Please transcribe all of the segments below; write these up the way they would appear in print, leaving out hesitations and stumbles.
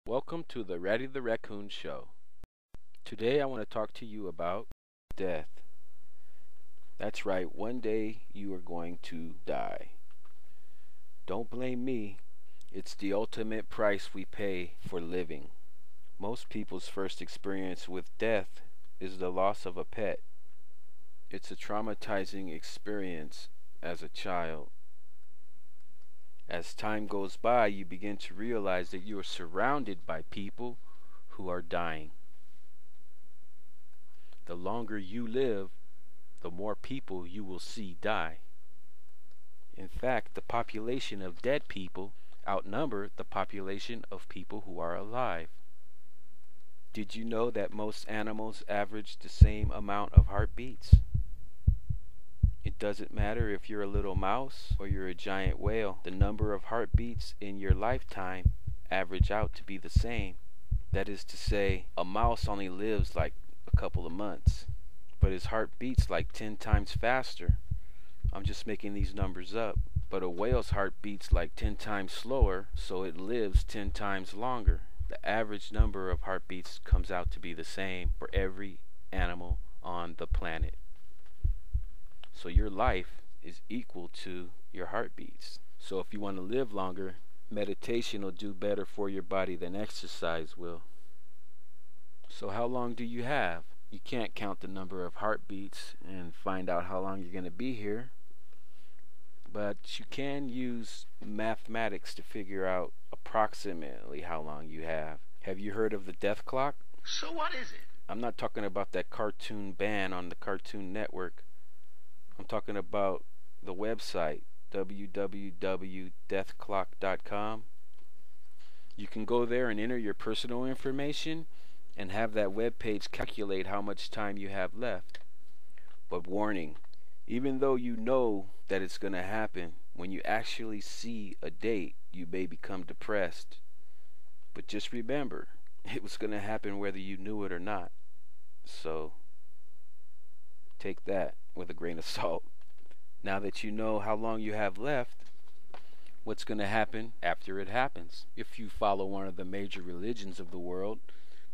Welcome to the Ratty the Raccoon show. Today I want to talk to you about death. That's right, one day you are going to die. Don't blame me. It's the ultimate price we pay for living. Most people's first experience with death is the loss of a pet. It's a traumatizing experience as a child. As time goes by, you begin to realize that you are surrounded by people who are dying. The longer you live, the more people you will see die. In fact, the population of dead people outnumber the population of people who are alive. Did you know that most animals average the same amount of heartbeats? It doesn't matter if you're a little mouse or you're a giant whale. The number of heartbeats in your lifetime average out to be the same. That is to say, a mouse only lives like a couple of months, but his heart beats like 10 times faster. I'm just making these numbers up. But a whale's heart beats like 10 times slower, so it lives 10 times longer. The average number of heartbeats comes out to be the same for every animal on the planet. So your life is equal to your heartbeats. So if you want to live longer, meditation will do better for your body than exercise will. So how long do you have? You can't count the number of heartbeats and find out how long you're going to be here. But you can use mathematics to figure out approximately how long you have. Have you heard of the death clock? So what is it? I'm not talking about that cartoon band on the Cartoon Network. I'm talking about the website, www.deathclock.com. You can go there and enter your personal information and have that web page calculate how much time you have left. But warning, even though you know that it's going to happen, when you actually see a date, you may become depressed. But just remember, it was going to happen whether you knew it or not. So, take that with a grain of salt. Now that you know how long you have left, what's going to happen after it happens? If you follow one of the major religions of the world,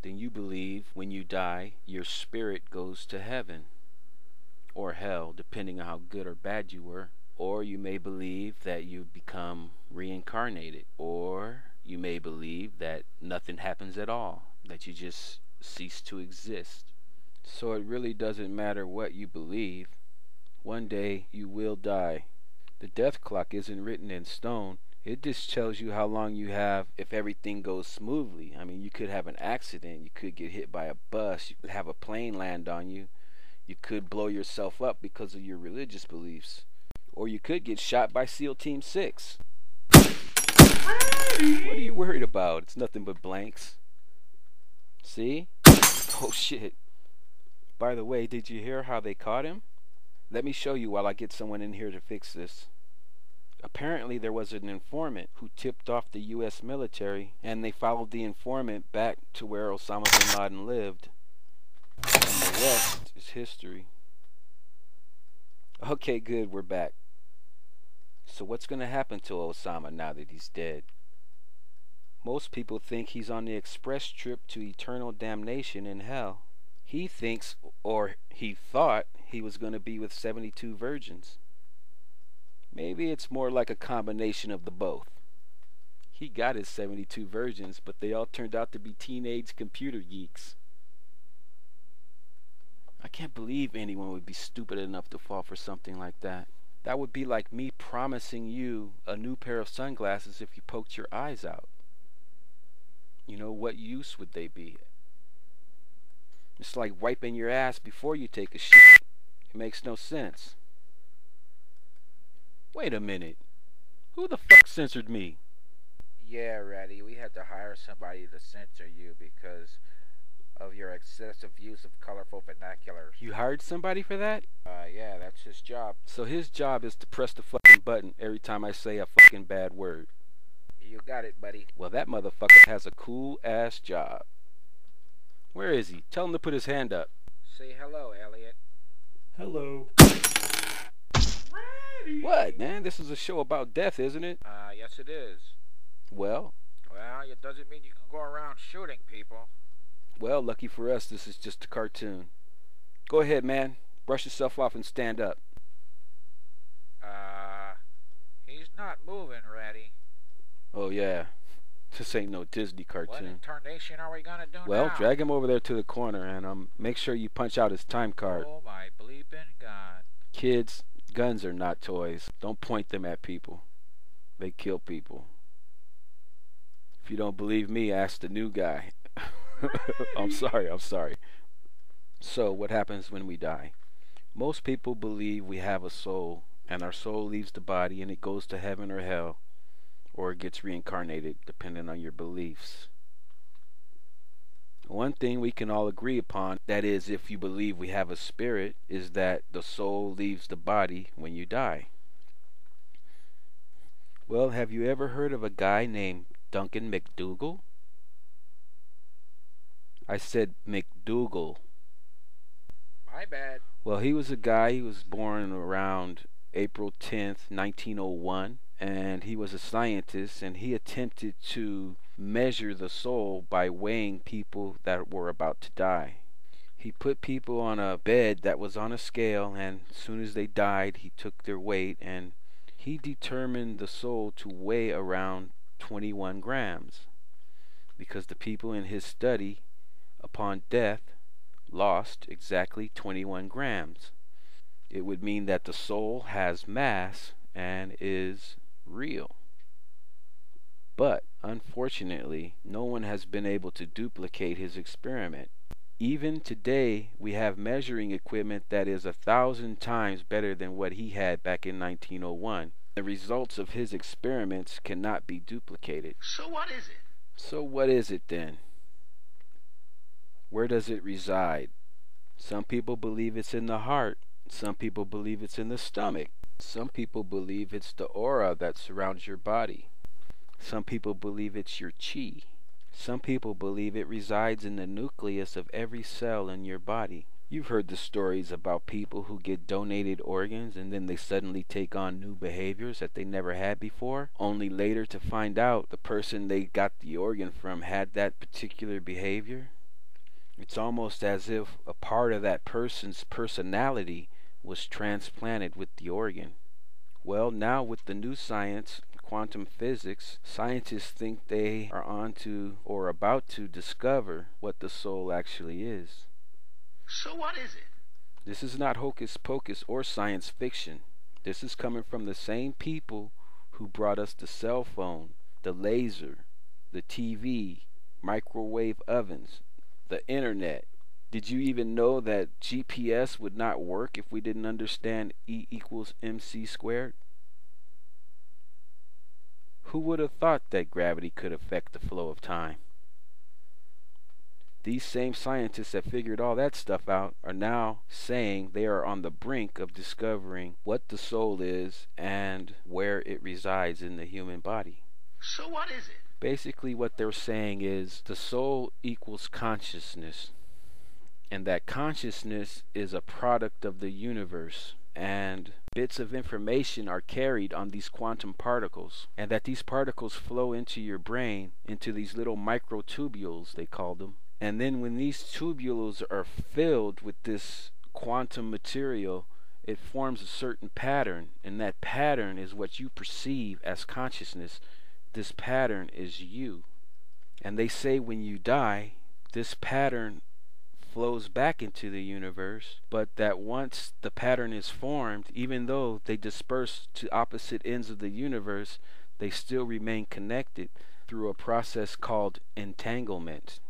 then you believe when you die, your spirit goes to heaven or hell, depending on how good or bad you were. Or you may believe that you become reincarnated, or you may believe that nothing happens at all, that you just cease to exist. So it really doesn't matter what you believe. One day you will die. The death clock isn't written in stone. It just tells you how long you have if everything goes smoothly. I mean, you could have an accident. You could get hit by a bus. You could have a plane land on you. You could blow yourself up because of your religious beliefs. Or you could get shot by SEAL Team 6. What are you worried about? It's nothing but blanks. See? Oh shit. By the way, did you hear how they caught him? Let me show you while I get someone in here to fix this. Apparently there was an informant who tipped off the US military, and they followed the informant back to where Osama bin Laden lived. And the rest is history. Okay, good, we're back. So what's going to happen to Osama now that he's dead? Most people think he's on the express trip to eternal damnation in hell. He thinks, or he thought, he was going to be with 72 virgins. Maybe it's more like a combination of the both. He got his 72 virgins, but they all turned out to be teenage computer geeks. I can't believe anyone would be stupid enough to fall for something like that. That would be like me promising you a new pair of sunglasses if you poked your eyes out. You know, what use would they be? It's like wiping your ass before you take a shit. It makes no sense. Wait a minute. Who the fuck censored me? Yeah, Ratty, we had to hire somebody to censor you because of your excessive use of colorful vernaculars. You hired somebody for that? Yeah, that's his job. So his job is to press the fucking button every time I say a fucking bad word. You got it, buddy. Well, that motherfucker has a cool ass job. Where is he? Tell him to put his hand up. Say hello, Elliot. Hello. What, man? This is a show about death, isn't it? Yes it is. Well, Well, you doesn't mean you can go around shooting people. Well, lucky for us, this is just a cartoon. Go ahead, man. Brush yourself off and stand up. Uh, he's not moving, Ratty. Oh, yeah. This ain't no Disney What cartoon. incarnation are we gonna do Well, now? drag him over there to the corner and make sure you punch out his time card. Oh my bleeping God. Kids, guns are not toys. Don't point them at people. They kill people. If you don't believe me, ask the new guy. I'm sorry. So, what happens when we die? Most people believe we have a soul, and our soul leaves the body and it goes to heaven or hell, or it gets reincarnated, depending on your beliefs. One thing we can all agree upon, that is, if you believe we have a spirit, is that the soul leaves the body when you die. Well, have you ever heard of a guy named Duncan McDougal? I said McDougal. My bad. Well, he was a guy, he was born around April 10th, 1901, and he was a scientist, and he attempted to measure the soul by weighing people that were about to die. He put people on a bed that was on a scale, and as soon as they died, he took their weight, and he determined the soul to weigh around 21 grams, because the people in his study, upon death, lost exactly 21 grams. It would mean that the soul has mass and is real. But unfortunately, no one has been able to duplicate his experiment. Even today, we have measuring equipment that is 1,000 times better than what he had back in 1901. The results of his experiments cannot be duplicated. So what is it? So what is it then? Where does it reside? Some people believe it's in the heart. Some people believe it's in the stomach. Some people believe it's the aura that surrounds your body. Some people believe it's your chi. Some people believe it resides in the nucleus of every cell in your body. You've heard the stories about people who get donated organs and then they suddenly take on new behaviors that they never had before, only later to find out the person they got the organ from had that particular behavior. It's almost as if a part of that person's personality was transplanted with the organ. Well, now with the new science, quantum physics, scientists think they are on to or about to discover what the soul actually is. So what is it? This is not hocus pocus or science fiction. This is coming from the same people who brought us the cell phone, the laser, the TV, microwave ovens, the internet. Did you even know that GPS would not work if we didn't understand E equals mc squared? Who would have thought that gravity could affect the flow of time? These same scientists that figured all that stuff out are now saying they are on the brink of discovering what the soul is and where it resides in the human body. So what is it? Basically what they're saying is the soul equals consciousness, and that consciousness is a product of the universe, and bits of information are carried on these quantum particles, and that these particles flow into your brain, into these little microtubules, they call them. And then when these tubules are filled with this quantum material, it forms a certain pattern, and that pattern is what you perceive as consciousness. This pattern is you. And they say when you die, this pattern flows back into the universe, but that once the pattern is formed, even though they disperse to opposite ends of the universe, they still remain connected through a process called entanglement.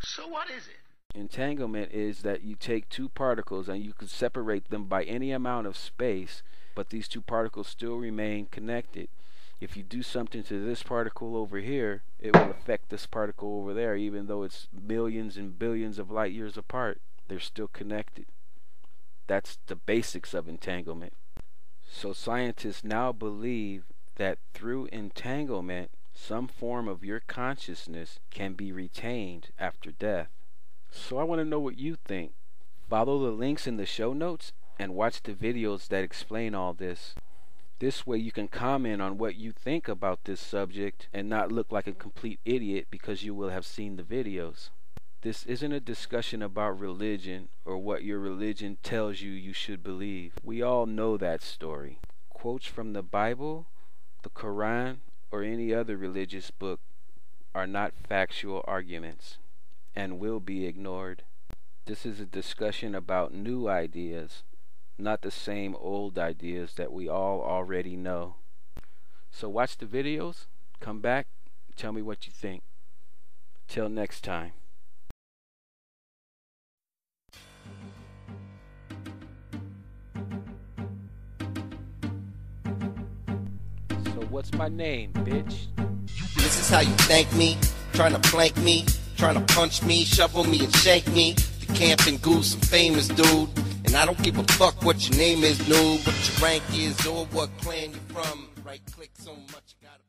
So what is it? Entanglement is that you take two particles and you can separate them by any amount of space, but these two particles still remain connected. If you do something to this particle over here, it will affect this particle over there, even though it's millions and billions of light years apart. They're still connected. That's the basics of entanglement. So scientists now believe that through entanglement, some form of your consciousness can be retained after death. So I want to know what you think. Follow the links in the show notes and watch the videos that explain all this. This way you can comment on what you think about this subject and not look like a complete idiot because you will have seen the videos. This isn't a discussion about religion or what your religion tells you should believe. We all know that story. Quotes from the Bible, the Quran, or any other religious book are not factual arguments and will be ignored. This is a discussion about new ideas, not the same old ideas that we all already know. So watch the videos, come back, tell me what you think. Till next time. So what's my name, bitch? This is how you thank me, trying to plank me, trying to punch me, shovel me and shank me. The camping goose, some famous dude. And I don't give a fuck what your name is, noob, what your rank is, or what clan you're from. Right click so much, you gotta